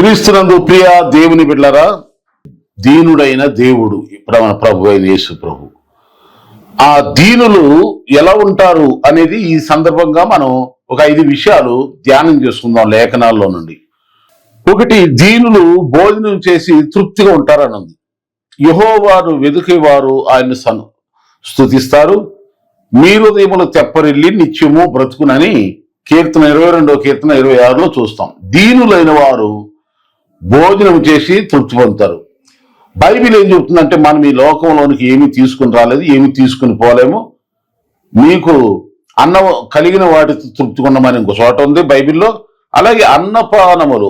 క్రీస్తునందు ప్రియ దేవుని బిడ్డలారా, దీనుడైన దేవుడు మన ప్రభు అయిన యేసు ప్రభు. ఆ దీనులు ఎలా ఉంటారు అనేది ఈ సందర్భంగా మనం ఒక 5 విషయాలు ధ్యానం చేసుకుందాం లేఖనాల్లో నుండి. ఒకటి, దీనులు భోజనం చేసి తృప్తిగా ఉంటారన్నది. యెహోవాను వెదుకేవారు ఆయన స్తుతిస్తారు. మీ హృదయములు తెప్పరిల్లి నిత్యము బ్రతుకునని కీర్తన 22వ కీర్తన 26లో చూస్తాం. దీనులైన వారు భోజనం చేసి తృప్తి పొందుతారు. బైబిల్ ఏం చెబుతుందంటే, మనం ఈ లోకంలోనికి ఏమి తీసుకుని రాలేదు, ఏమి తీసుకుని పోలేము, మీకు అన్నం కలిగిన వాటితో తృప్తి ఉండమని ఇంకో చోట ఉంది బైబిల్లో. అలాగే అన్నపానములు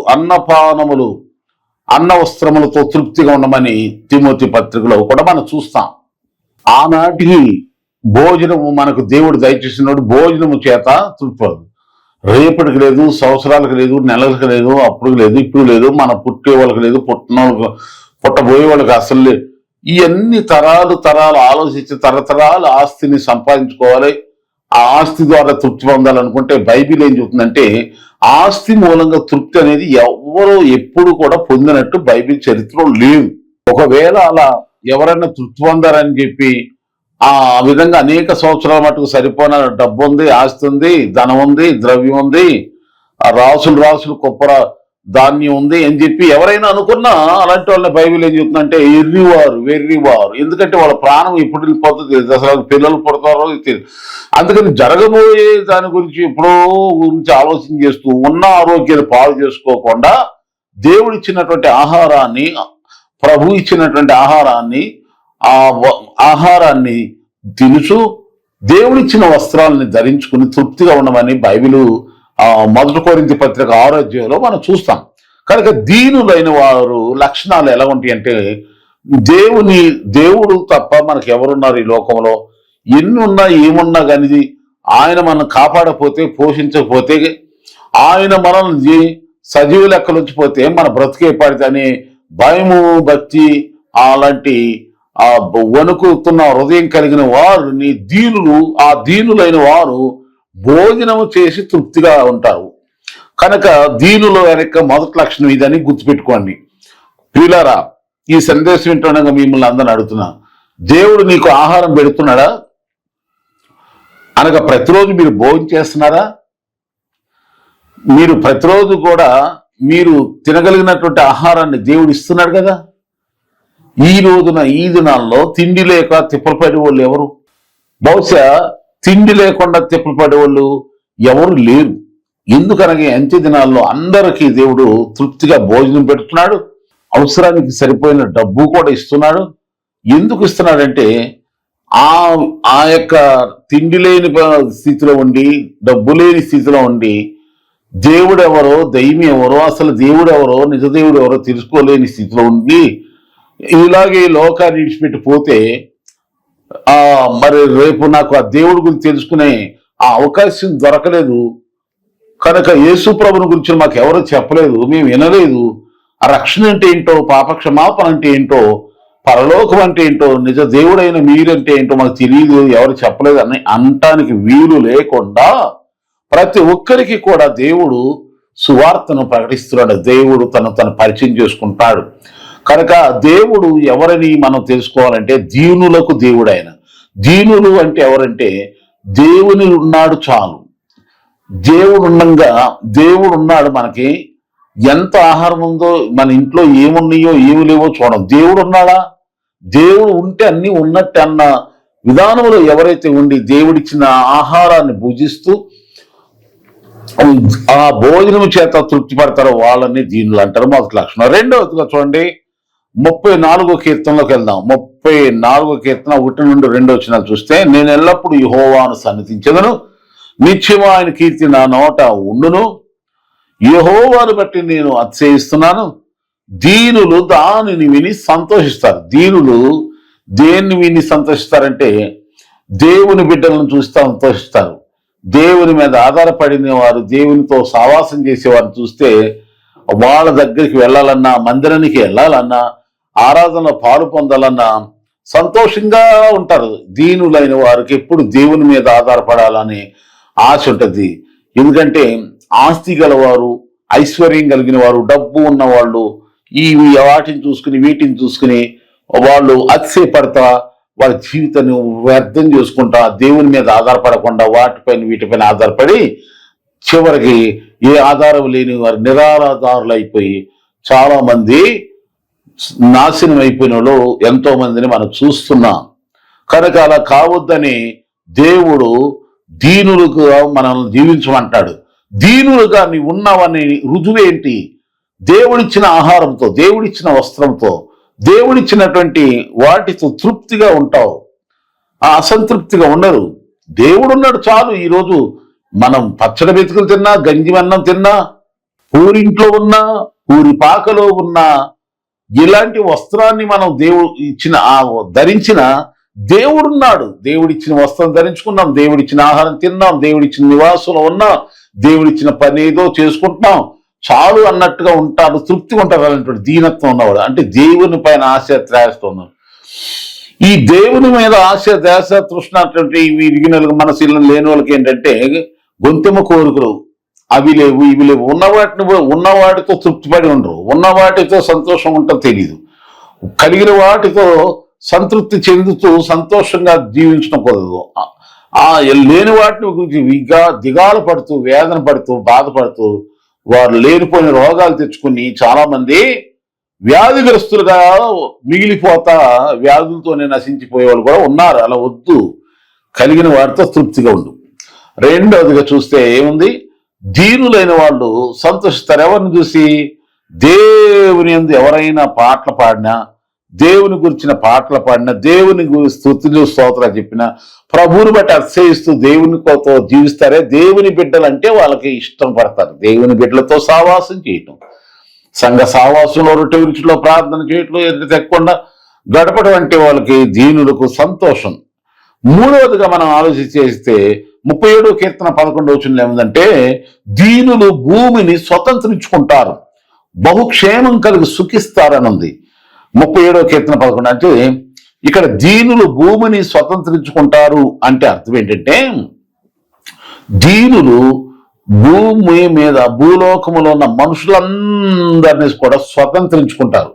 అన్న వస్త్రములతో తృప్తిగా ఉండమని తిమోతి పత్రికలో కూడా మనం చూస్తాం. ఆనాటికి భోజనము మనకు దేవుడు దయచేసినాడు, భోజనము చేత తృప్తి. రేపటికి లేదు, సంవత్సరాలకు లేదు, నెలలకు లేదు, అప్పుడు లేదు, ఇప్పుడు లేదు, మన పుట్టే వాళ్ళకి లేదు, పుట్టబోయే వాళ్ళకి అసలు లేదు. ఇవన్నీ తరాలు ఆలోచించి తరతరాలు ఆస్తిని సంపాదించుకోవాలి, ఆ ఆస్తి ద్వారా తృప్తి పొందాలనుకుంటే బైబిల్ ఏం చెబుతుందంటే, ఆస్తి మూలంగా తృప్తి అనేది ఎవరో ఎప్పుడు కూడా పొందినట్టు బైబిల్ చరిత్రలో లేదు. ఒకవేళ అలా ఎవరైనా తృప్తి పొందారని చెప్పి ఆ విధంగా అనేక సంవత్సరాల మటుకు సరిపోయిన డబ్బు ఉంది, ఆస్తి ఉంది, ధనం ఉంది, ద్రవ్యం ఉంది, రాసులు కుప్పర ధాన్యం ఉంది అని చెప్పి ఎవరైనా అనుకున్నా, అలాంటి వాళ్ళని బైబిల్ ఏం చెప్తుందంటే వెర్రివారు. ఎందుకంటే వాళ్ళ ప్రాణం ఎప్పుడు వెళ్ళిపోతుంది, అసలు పిల్లలు పుడతారో తెలియదు. అందుకని జరగబోయే దాని గురించి ఎప్పుడో ఆలోచన చేస్తూ ఉన్న ఆరోగ్యాన్ని పాడు చేసుకోకుండా దేవుడు ఇచ్చినటువంటి ఆహారాన్ని, ప్రభు ఇచ్చినటువంటి ఆహారాన్ని తినుచు దేవుడిచ్చిన వస్త్రాలని ధరించుకుని తృప్తిగా ఉండమని బైబిలు 1 కొరింథీ పత్రిక 6వ అధ్యాయంలో మనం చూస్తాం. కనుక దీనులైన వారు లక్షణాలు ఎలా ఉంటాయి అంటే, దేవుడు తప్ప మనకు ఎవరున్నారు ఈ లోకంలో? ఎన్ని ఉన్నా ఏమున్నా కానీ ఆయన మనం కాపాడకపోతే, పోషించకపోతే, ఆయన మనల్ని సజీవ లెక్కలుంచిపోతే మన బ్రతికే పడితే అనే భయము, భక్తి, అలాంటి ఆ వణుకుతున్న హృదయం కలిగిన వారు ఆ దీనులైన వారు భోజనము చేసి తృప్తిగా ఉంటారు. కనుక దీనుల వెనక మొదటి లక్షణం ఇదని గుర్తుపెట్టుకోండి. ప్రియులారా, ఈ సందేశం వింటుండగా మిమ్మల్ని అందరిని అడుగుతున్నా, దేవుడు నీకు ఆహారం పెడుతున్నాడా? అనగా ప్రతిరోజు మీరు భోజనం చేస్తున్నారా? మీరు ప్రతిరోజు కూడా మీరు తినగలిగినటువంటి ఆహారాన్ని దేవుడు ఇస్తున్నాడు కదా. ఈ దినాల్లో తిండి లేక తిప్పలు పడే వాళ్ళు ఎవరు? బహుశా తిండి లేకుండా తిప్పలు పడే వాళ్ళు ఎవరు లేరు. ఎందుకనగా అంత్య దినాల్లో అందరికీ దేవుడు తృప్తిగా భోజనం పెడుతున్నాడు, అవసరానికి సరిపోయిన డబ్బు కూడా ఇస్తున్నాడు. ఎందుకు ఇస్తున్నాడంటే, ఆ యొక్క తిండి లేని స్థితిలో ఉండి, డబ్బు లేని స్థితిలో ఉండి, దేవుడు ఎవరో, దైవం ఎవరో, అసలు దేవుడు ఎవరో, నిజ దేవుడు ఎవరో తెలుసుకోలేని స్థితిలో ఉండి, ఇలాగే లోకాన్ని విడిచిపెట్టి పోతే మరి రేపు నాకు ఆ దేవుడి గురించి తెలుసుకునే ఆ అవకాశం దొరకలేదు. కనుక యేసు ప్రభుని గురించి మాకు ఎవరో చెప్పలేదు, మేము వినలేదు. ఆ రక్షణ అంటే ఏంటో, పాప క్షమాపణ అంటే ఏంటో, పరలోకం అంటే ఏంటో, నిజ దేవుడైన మీరంటే ఏంటో మాకు తెలియదు, ఎవరు చెప్పలేదు అని అనటానికి వీలు లేకుండా ప్రతి ఒక్కరికి కూడా దేవుడు సువార్తను ప్రకటిస్తున్నాడు. దేవుడు తను పరిచయం చేసుకుంటాడు. కనుక దేవుడు ఎవరని మనం తెలుసుకోవాలంటే, దీనులకు దేవుడు ఆయన. దీనులు అంటే ఎవరంటే, దేవుని ఉన్నాడు చాలు. దేవుడు ఉన్నాడు. మనకి ఎంత ఆహారం ఉందో, మన ఇంట్లో ఏమున్నాయో ఏమి లేవో చూడం. దేవుడు ఉన్నాడా? దేవుడు ఉంటే అన్ని ఉన్నట్టు అన్న విధానంలో ఎవరైతే ఉండి దేవుడిచ్చిన ఆహారాన్ని భుజిస్తూ ఆ భోజనం చేత తృప్తి పడతారో వాళ్ళని దీనులు అంటారు. మొదటి లక్షణం. రెండవదిగా చూడండి, 34వ కీర్తనలోకి వెళ్దాం. 34వ కీర్తన 1 నుండి 2 వచనాలు చూస్తే, నేను ఎల్లప్పుడూ యెహోవాను సన్నిధించెదను, నిత్యము ఆయన కీర్తి నా నోట ఉండును. యెహోవాను బట్టి నేను అతిశయిస్తున్నాను. దీనులు దానిని విని సంతోషిస్తారు. దీనులు దేన్ని విని సంతోషిస్తారంటే, దేవుని బిడ్డలను చూసి సంతోషిస్తారు. దేవుని మీద ఆధారపడిన వారు, దేవునితో సావాసం చేసేవారు చూస్తే వాళ్ళ దగ్గరికి వెళ్ళాలన్నా, మందిరానికి వెళ్ళాలన్నా, ఆరాధనలో పాలు పొందాలన్నా సంతోషంగా ఉంటారు. దీనులైన వారికి ఎప్పుడు దేవుని మీద ఆధారపడాలని ఆశ ఉంటుంది. ఎందుకంటే ఆస్తి గలవారు, ఐశ్వర్యం కలిగిన వారు, డబ్బు ఉన్నవాళ్ళు ఈ వాటిని చూసుకుని వీటిని చూసుకుని వాళ్ళు అతిశయపడతా వాళ్ళ జీవితాన్ని వ్యర్థం చేసుకుంటా దేవుని మీద ఆధారపడకుండా వాటిపైన వీటిపైన ఆధారపడి చివరికి ఏ ఆధారం లేని వారు నిరాధారులు అయిపోయి చాలా మంది నాశనం అయిపోయిన వాళ్ళు ఎంతో మందిని మనం చూస్తున్నాం. కనుక అలా కావద్దని దేవుడు దీనులుగా మనల్ని జీవించమంటాడు. దీనులుగా నీవు ఉన్నావని రుజువేంటి? దేవుడిచ్చిన ఆహారంతో, దేవుడిచ్చిన వస్త్రంతో, దేవుడిచ్చినటువంటి వాటితో తృప్తిగా ఉంటావు. ఆ అసంతృప్తిగా ఉండరు. దేవుడున్నాడు చాలు. ఈరోజు మనం పచ్చడి మెతుకులు తిన్నా, గంజి అన్నం తిన్నా, ఊరింట్లో ఉన్నా, ఊరి పాకలో ఉన్నా, ఇలాంటి వస్త్రాన్ని మనం దేవుడు ఇచ్చిన ధరించిన దేవుడున్నాడు. దేవుడిచ్చిన వస్త్రం ధరించుకున్నాం, దేవుడిచ్చిన ఆహారం తిన్నాం, దేవుడిచ్చిన నివాసంలో ఉన్నాం, దేవుడిచ్చిన పని ఏదో చేసుకుంటున్నాం, చాలు అన్నట్టుగా ఉంటాడు, తృప్తిగా ఉంటారు. అలాంటి దీనత్వం ఉన్నవాడు అంటే దేవుని పైన ఆశ త్రాస్తూ ఉన్నాడు. ఈ దేవుని మీద ఆశ ధ్యాస తృష్ణ అటువంటి విరిగిన మనసులు లేని వాళ్ళకి ఏంటంటే గొంతెమ్మ కోరికలు, అవి లేవు ఇవి లేవు. ఉన్నవాటితో తృప్తిపడి ఉండరు, ఉన్నవాటితో సంతోషం ఉంటుందో తెలియదు. కలిగిన వాటితో సంతృప్తి చెందుతూ సంతోషంగా జీవించడం కుదరదు. లేని వాటిని గురించి దిగాలు పడుతూ, వేదన పడుతూ, బాధపడుతూ వారు లేనిపోయిన రోగాలు తెచ్చుకుని చాలా మంది వ్యాధిగ్రస్తులుగా మిగిలిపోతా వ్యాధులతోనే నశించిపోయే వాళ్ళు కూడా ఉన్నారు. అలా వద్దు, కలిగిన వాటితో తృప్తిగా ఉండు. రెండవదిగా చూస్తే ఏముంది? దీనులైన వాళ్ళు సంతోషిస్తారు. ఎవరిని చూసి? దేవుని యందు ఎవరైనా పాటలు పాడినా, దేవుని గురించిన పాటలు పాడినా, దేవుని స్తుతులు స్తోత్రాలు చెప్పినా, ప్రభువుని బట్టి అతిశయిస్తూ దేవునితో జీవిస్తారే దేవుని బిడ్డలు అంటే వాళ్ళకి ఇష్టం పడతారు. దేవుని బిడ్డలతో సావాసం చేయటం, సంఘ సావాసంలో రొట్టె విరుచులో ప్రార్థన చేయటం, ఎదురు తెక్కకుండా గడపడం అంటే వాళ్ళకి దీనులకు సంతోషం. మూడవదిగా మనం ఆలోచిస్తే 37వ కీర్తన 11వ వచనంలో ఏముందంటే, దీనులు భూమిని స్వతంత్రించుకుంటారు, బహుక్షేమం కలిగి సుఖిస్తారని ఉంది. 37వ కీర్తన 11. అంటే ఇక్కడ దీనులు భూమిని స్వతంత్రించుకుంటారు అంటే అర్థం ఏంటంటే, దీనులు భూమి మీద భూలోకములో ఉన్న మనుషులందరినీ కూడా స్వతంత్రించుకుంటారు.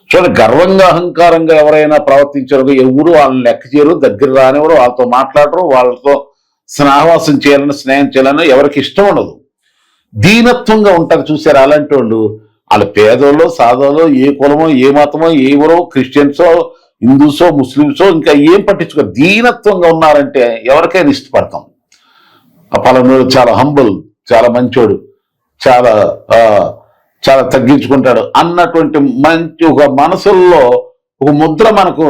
చూడండి, గర్వంగా అహంకారంగా ఎవరైనా ప్రవర్తించారు, ఎవరు వాళ్ళని లెక్క చేయరు, దగ్గర రానివ్వరు, వాళ్ళతో మాట్లాడరు, వాళ్ళతో స్నేహవాసం చేయాలని, స్నేహం చేయాలని ఎవరికి ఇష్టం ఉండదు. దీనత్వంగా ఉంటారు చూసారు అలాంటి వాళ్ళు. వాళ్ళ పేదోళ్ళు, సాధోలో, ఏ కులమో, ఏ మతమో, ఎవరో క్రిస్టియన్సో, హిందూసో, ముస్లింసో ఇంకా ఏం పట్టించుకోరు. దీనత్వంగా ఉన్నారంటే ఎవరికైనా ఇష్టపడతాం. ఆ పలానోడు చాలా హంబుల్, చాలా మంచోడు, చాలా చాలా తగ్గించుకుంటాడు అన్నటువంటి మంచి ఒక మనసుల్లో ఒక ముద్ర మనకు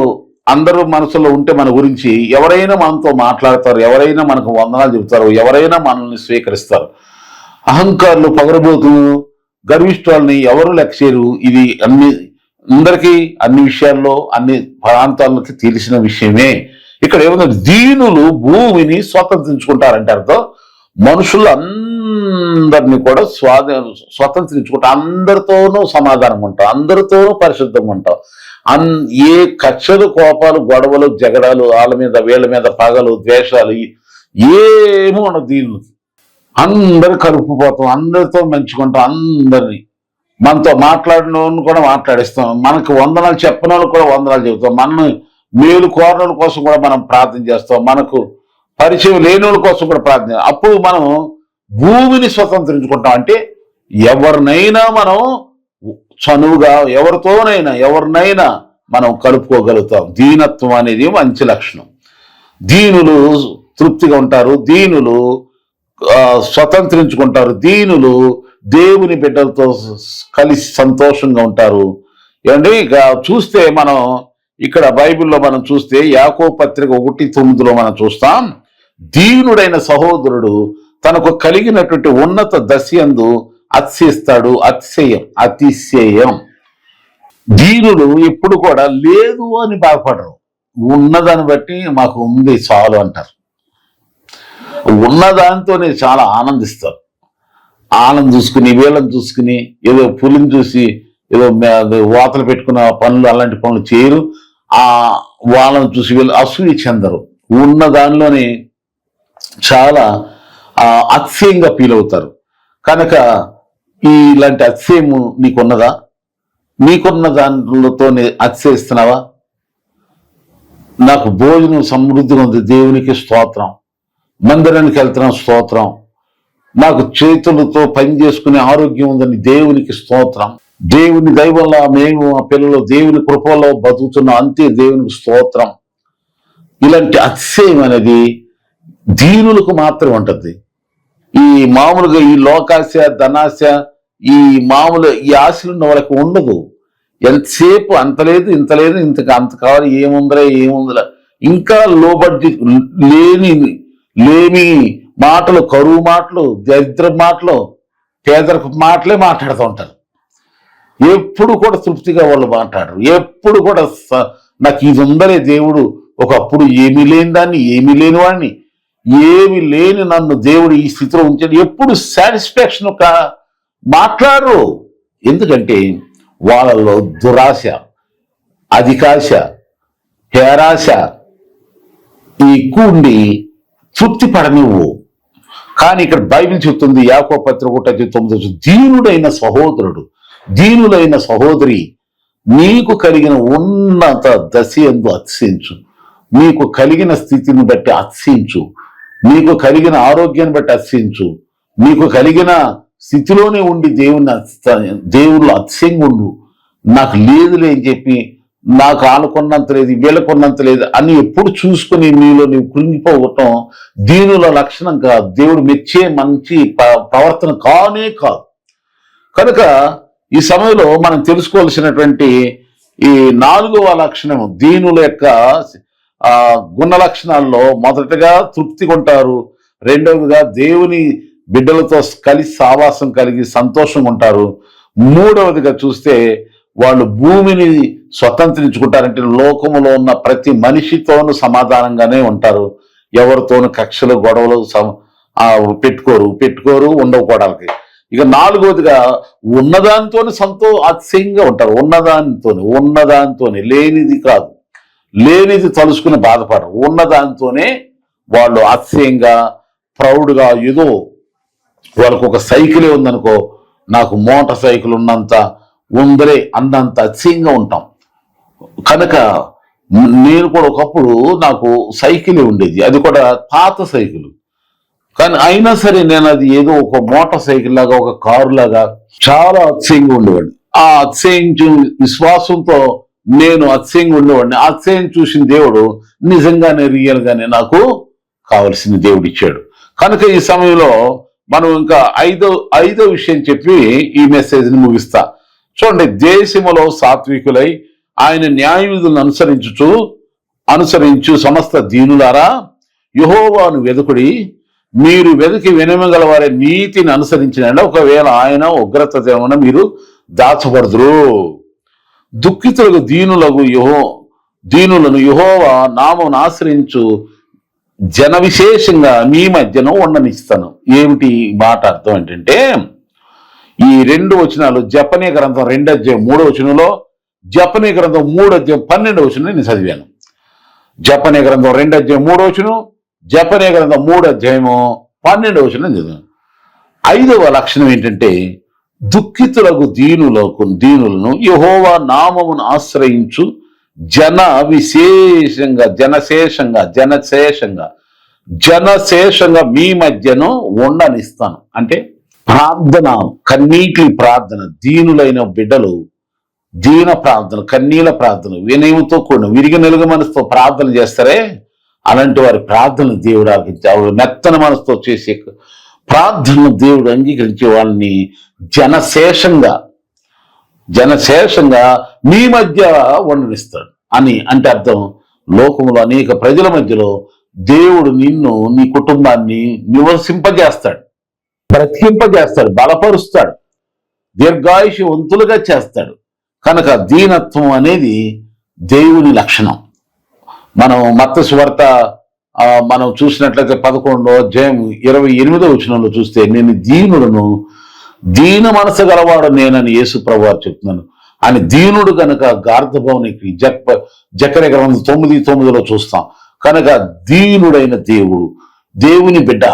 అందరూ మనసులో ఉంటే మన గురించి ఎవరైనా మనతో మాట్లాడతారు, ఎవరైనా మనకు వందనాలు చెబుతారు, ఎవరైనా మనల్ని స్వీకరిస్తారు. అహంకారులు, పగరబోతులు, గర్విష్ఠుల్ని ఎవరు లెక్క చేయరు. ఇది అందరికీ అన్ని విషయాల్లో అన్ని ప్రాంతాలకి తెలిసిన విషయమే. ఇక్కడ ఏముంది? దీనులు భూమిని స్వతంత్రించుకుంటారంటే అర్థం మనుషులు అందరినీ కూడా స్వతంత్రించుకుంటా, అందరితోనూ సమాధానంగా ఉంటాం, అందరితోనూ పరిశుద్ధంగా ఉంటాం. ఏ కక్షలు, కోపాలు, గొడవలు, జగడాలు, వాళ్ళ మీద వీళ్ళ మీద పగలు, ద్వేషాలు ఏమీ ఉండదు. దీనులకి అందరు కలుపుపోతాం, అందరితో మంచుకుంటాం, అందరినీ మనతో మాట్లాడిన కూడా మాట్లాడిస్తాం, మనకు వందనాలు చెప్పిన వాళ్ళు కూడా వందనాలు చెబుతాం, మన మేలు కోరల కోసం కూడా మనం ప్రార్థన చేస్తాం, మనకు పరిచయం లేని వాళ్ళ కోసం కూడా ప్రార్థన. అప్పుడు మనం భూమిని స్వతంత్రించుకుంటాం. అంటే ఎవరినైనా మనం చనువుగా ఎవరినైనా మనం కలుపుకోగలుగుతాం. దీనత్వం అనేది మంచి లక్షణం. దీనులు తృప్తిగా ఉంటారు, దీనులు స్వతంత్రించుకుంటారు, దీనులు దేవుని బిడ్డలతో కలిసి సంతోషంగా ఉంటారు. ఏమండి, ఇక చూస్తే మనం ఇక్కడ బైబిల్లో మనం చూస్తే యాకోబు పత్రిక 1:9 మనం చూస్తాం, దీనుడైన సహోదరుడు తనకు కలిగినటువంటి ఉన్నత దశయందు అతిశయిస్తాడు. అతిశయం. దీనులు ఎప్పుడు కూడా లేదు అని బాధపడరు, ఉన్నదాన్ని బట్టి మాకు ఉంది చాలు అంటారు. ఉన్నదానితోనే చాలా ఆనందిస్తారు. ఆనందం చూసుకుని, వీళ్ళని చూసుకుని, ఏదో పులిని చూసి ఏదో వాతలు పెట్టుకున్న పనులు, అలాంటి పనులు చేయరు. వాళ్ళని చూసి వీళ్ళు అసూయ చెందరు. ఉన్న దానిలోనే చాలా అతిశయంగా ఫీల్ అవుతారు. కనుక ఇలాంటి అతిశయము నీకున్నదా? నీకున్న దాంట్లతోనే అతిశయిస్తున్నావా? నాకు భోజనం సమృద్ధిగా ఉంది, దేవునికి స్తోత్రం. మందిరానికి వెళ్తున్నాం, స్తోత్రం. నాకు చేతులతో పని చేసుకునే ఆరోగ్యం ఉందని దేవునికి స్తోత్రం. దేవుని దయ వల్ల మేము ఆ పిల్లలు దేవుని కృపలో బతుకుతున్నాం, అంతే, దేవునికి స్తోత్రం. ఇలాంటి అతిశయం అనేది దీనులకు మాత్రం ఉంటుంది. ఈ మామూలుగా ఈ లోకాశ, ధనాశ, ఈ మామూలు ఈ ఆశలు ఉన్న వాళ్ళకి ఉండదు. ఎంతసేపు అంత లేదు, ఇంత లేదు, అంత కావాలి, ఏముందిరా, ఇంకా లో బడ్జెట్, లేని మాటలు, కరువు మాటలు, దరిద్ర మాటలు, పేదరిక మాటలే మాట్లాడుతూ ఉంటారు. ఎప్పుడు కూడా తృప్తిగా వాళ్ళు మాట్లాడరు. ఎప్పుడు కూడా నాకు ఇది ఉందలే దేవుడు, ఒకప్పుడు ఏమీ లేని దాన్ని, ఏమీ లేని వాడిని, ఏమి లేని నన్ను దేవుడు ఈ స్థితిలో ఉంచాడు, ఎప్పుడు సాటిస్ఫాక్షన్ మాట్లాడరు. ఎందుకంటే వాళ్ళలో దురాశ, అధికాశ, హేరాశ ఎక్కువ ఉండి తృప్తి పడనివ్వు. కానీ ఇక్కడ బైబిల్ చెప్తుంది, యాకోబు పత్రిక 1:9, దీనుడైన సహోదరుడు, దీనులైన సహోదరి, నీకు కలిగిన ఉన్నత దశయందు అతిశయించు, నీకు కలిగిన స్థితిని బట్టి అతిశయించు, నీకు కలిగిన ఆరోగ్యాన్ని బట్టి అతిశయించు, నీకు కలిగిన స్థితిలోనే ఉండి దేవుళ్ళు అతిశయంగా ఉండు. నాకు లేదులే అని చెప్పి, నాకు ఆనుకున్నంత లేదు, వీళ్ళకున్నంత లేదు అని ఎప్పుడు చూసుకుని నీలో నీవు కృంగిపోవటం దీనుల లక్షణం కాదు, దేవుడు మెచ్చే మంచి ప్రవర్తన కానే కాదు. కనుక ఈ సమయంలో మనం తెలుసుకోవాల్సినటువంటి ఈ 4వ లక్షణం, దీనుల యొక్క గుణ లక్షణాల్లో మొదటగా తృప్తిగా ఉంటారు, రెండవదిగా దేవుని బిడ్డలతో కలిసి సావాసం కలిగి సంతోషంగా ఉంటారు, మూడవదిగా చూస్తే వాళ్ళు భూమిని స్వతంత్రించుకుంటారంటే లోకములో ఉన్న ప్రతి మనిషితోనూ సమాధానంగానే ఉంటారు, ఎవరితోనూ కక్షలు గొడవలు పెట్టుకోరు ఉండకూడదు. ఇక 4వదిగా ఉన్నదానితోనే అతిశయంగా ఉంటారు, ఉన్నదానితోనే లేనిది కాదు, లేనిది తలుసుకుని బాధపడరు, ఉన్నదానితోనే వాళ్ళు అతిశయంగా ప్రౌడ్గా, ఏదో వాళ్ళకు ఒక సైకిలే ఉందనుకో, నాకు మోటార్ సైకిల్ ఉన్నంత ఉందరే అన్నంత అతిశయంగా ఉంటాం. కనుక నేను కూడా ఒకప్పుడు నాకు సైకిలే ఉండేది, అది కూడా పాత సైకిల్. కానీ అయినా సరే నేను అది ఏదో ఒక మోటార్ సైకిల్ లాగా, ఒక కారు లాగా చాలా అతిశయంగా ఉండేవాడిని. ఆ అతిశయించు విశ్వాసంతో నేను అతిశయంగా ఉండేవాడిని. అతిశయం చూసిన దేవుడు నిజంగానే రియల్ గానే నాకు కావలసిన దేవుడు ఇచ్చాడు. కనుక ఈ సమయంలో మనం ఇంకా ఐదో విషయం చెప్పి ఈ మెసేజ్ని ముగిస్తా. చూడండి, దేశములో సాత్వికులై ఆయన న్యాయ విధులను అనుసరించు సమస్త దీనులారా, యెహోవాను వెదుకుడి, మీరు వెతికి వినయగల వారి నీతిని అనుసరించిన ఒకవేళ ఆయన ఉగ్రత దేవన మీరు దాచబడుదురు. దుఃఖితులకు దీనులను యెహోవా నామమును ఆశ్రయించు జన విశేషంగా మీ మధ్యను ఉండనిస్తాను. ఏమిటి మాట అర్థం ఏంటంటే, ఈ 2 వచనాలు జపనీయ గ్రంథం 2:3 జపనీయ గ్రంథం 3:12 నేను చదివాను. జపనీయ గ్రంథం 2:3 జపనీయ గ్రంథం 3:12 చదివాను. 5వ లక్షణం ఏంటంటే, దుఃఖితులకు దీనులను యెహోవా నామమును ఆశ్రయించు జనశేషంగా మీ మధ్యను ఉండనిస్తాను. అంటే ప్రార్థన, కన్నీటి ప్రార్థన, దీనులైన బిడ్డలు దీన ప్రార్థన, కన్నీల ప్రార్థన, వినయంతో కూడిన విరిగి నెలుగు మనసుతో ప్రార్థన చేస్తారే, అలాంటి వారి ప్రార్థన దేవుడు ఆలకించి మెత్తన మనసుతో చేసే ప్రార్థనను దేవుడు అంగీకరించే వాళ్ళని జనశేషంగా మీ మధ్య ఉండనిస్తాడు అని. అంటే అర్థం, లోకంలో అనేక ప్రజల మధ్యలో దేవుడు నిన్ను, నీ కుటుంబాన్ని నివసింపజేస్తాడు, బ్రతికింపజేస్తాడు, బలపరుస్తాడు, దీర్ఘాయుషవంతులుగా చేస్తాడు. కనుక దీనత్వం అనేది దేవుని లక్షణం. మనం మత్తయి సువార్త మనం చూసినట్లయితే 11:28 చూస్తే, నేను దీన మనసు గలవాడు నేనని యేసు ప్రభువారు చెప్తున్నాను అని. దీనుడు కనుక గార్ధభవనికి జకర్యా గ్రంథం 9:9 చూస్తాం. కనుక దీనుడైన దేవుని బిడ్డ,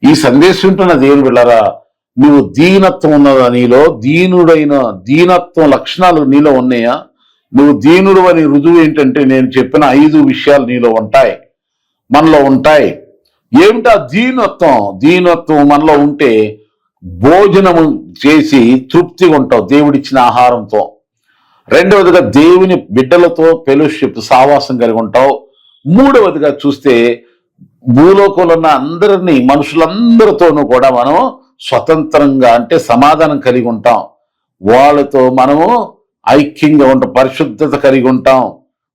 ఈ సందేశం ఉంటున్న దేవుని బిడ్డరా, నువ్వు దీనత్వం ఉన్నదా నీలో? దీనత్వం లక్షణాలు నీలో ఉన్నాయా? నువ్వు దీనుడు అని రుజువు ఏంటంటే నేను చెప్పిన 5 విషయాలు నీలో ఉంటాయి, మనలో ఉంటాయి. ఏమిటా దీనత్వం మనలో ఉంటే భోజనము చేసి తృప్తిగా ఉంటావు దేవుడిచ్చిన ఆహారంతో. రెండవదిగా దేవుని బిడ్డలతో ఫెలోషిప్ సావాసం కలిగి ఉంటావు. మూడవదిగా చూస్తే భూలోకంలో ఉన్న మనుషులందరితోనూ కూడా మనం స్వతంత్రంగా అంటే సమాధానం కలిగి ఉంటాం. వాళ్ళతో మనము ఐక్యంగా ఉంటాం, పరిశుద్ధత కలిగి ఉంటాం,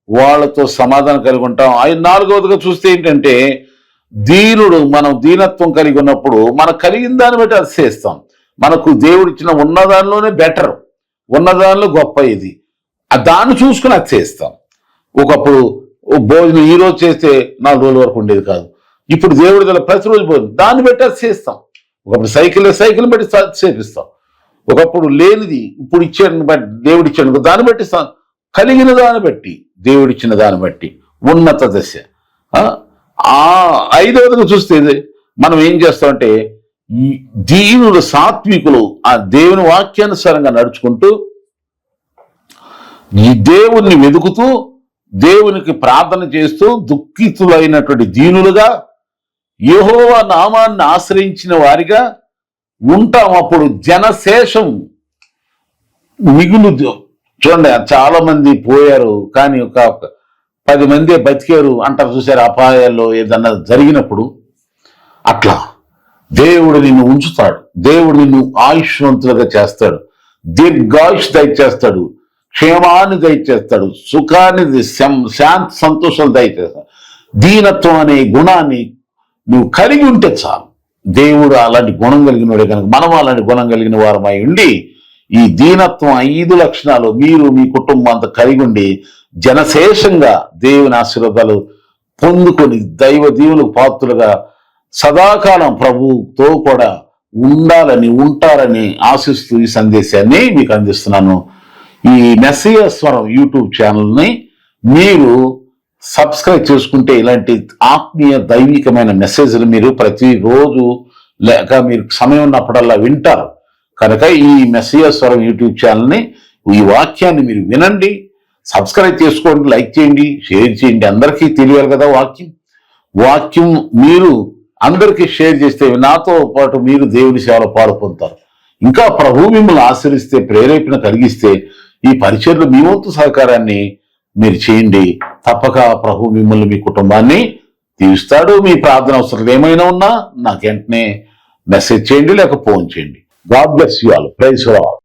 వాళ్ళతో సమాధానం కలిగి ఉంటాం. నాలుగవదిగా చూస్తే ఏంటంటే మనం దీనత్వం కలిగి ఉన్నప్పుడు మనకు కలిగిన దాన్ని బట్టి అతిశయిస్తాం. మనకు దేవుడిచ్చిన ఉన్నదానిలోనే బెటర్, ఉన్నదానిలో గొప్ప ఇది, దాన్ని చూసుకుని అతిశయిస్తాం. ఒకప్పుడు భోజనం ఈ రోజు చేస్తే 4 రోజుల వరకు ఉండేది కాదు. ఇప్పుడు దేవుడి దగ్గర ప్రతిరోజు భోజనం, దాన్ని బట్టి అతిశయిస్తాం. ఒకప్పుడు సైకిల్ బట్టి అతిశయిస్తాం. ఒకప్పుడు లేనిది ఇప్పుడు ఇచ్చాడు బట్టి దేవుడు ఇచ్చాడు, దాన్ని బట్టి కలిగిన దాన్ని బట్టి దేవుడిచ్చిన దాన్ని బట్టి ఉన్నత దశ. ఐదవదిగా చూస్తే మనం ఏం చేస్తామంటే దీనులు సాత్వికులు ఆ దేవుని వాక్యానుసారంగా నడుచుకుంటూ ఈ దేవుణ్ణి వెతుకుతూ దేవునికి ప్రార్థన చేస్తూ దుఃఖితులైనటువంటి దీనులుగా యెహోవా నామాన్ని ఆశ్రయించిన వారిగా ఉంటాం. అప్పుడు జనశేషం మిగులు. చూడండి, చాలా మంది పోయారు కానీ ఒక 10 మందే బతికారు అంటారు చూసారు, అపాయాల్లో ఏదన్నా జరిగినప్పుడు. అట్లా దేవుడు నిన్ను ఉంచుతాడు, దేవుడు నిన్ను ఆయుష్వంతులుగా చేస్తాడు, దీర్ఘాయుష్ దయచేస్తాడు, క్షేమాన్ని దయచేస్తాడు, సుఖాన్ని శాంతి సంతోషాలు దయచేస్తాడు. దీనత్వం అనే గుణాన్ని నువ్వు కలిగి ఉంటే చాలు. దేవుడు అలాంటి గుణం కలిగిన వాడే కనుక మనం అలాంటి గుణం కలిగిన వారమై ఉండి ఈ దీనత్వం 5 లక్షణాలు మీరు మీ కుటుంబం అంతా కలిగి ఉండి జనశేషంగా దేవుని ఆశీర్వాదాలు పొందుకొని దైవ దీవులకు పాత్రులుగా సదాకాలం ప్రభుతో కూడా ఉంటారని ఆశిస్తూ ఈ సందేశాన్ని మీకు అందిస్తున్నాను. ఈ మెస్సియా స్వరం యూట్యూబ్ ఛానల్ని మీరు సబ్స్క్రైబ్ చేసుకుంటే ఇలాంటి ఆత్మీయ దైవికమైన మెసేజ్లు మీరు ప్రతిరోజు లేక మీరు సమయం ఉన్నప్పుడల్లా వింటారు. కనుక ఈ మెస్సియా స్వరం యూట్యూబ్ ఛానల్ని ఈ వాక్యాన్ని మీరు వినండి, సబ్స్క్రైబ్ చేసుకోండి, లైక్ చేయండి, షేర్ చేయండి. అందరికీ తెలియాలి కదా వాక్యం మీరు అందరికీ షేర్ చేస్తే నాతో పాటు మీరు దేవుని సేవలో పాలు పొందుతారు. ఇంకా ప్రభు మిమ్మల్ని ఆశ్రయిస్తే ప్రేరేపణ కలిగిస్తే ఈ పరిచర్లు మీ వంతు సహకారాన్ని మీరు చేయండి. తప్పక ప్రభు మిమ్మల్ని మీ కుటుంబాన్ని తీరుస్తాడు. మీ ప్రార్థన అవసరాలు ఏమైనా ఉన్నా నాకు వెంటనే మెసేజ్ చేయండి లేక ఫోన్ చేయండి. God bless you all. Praise the lord.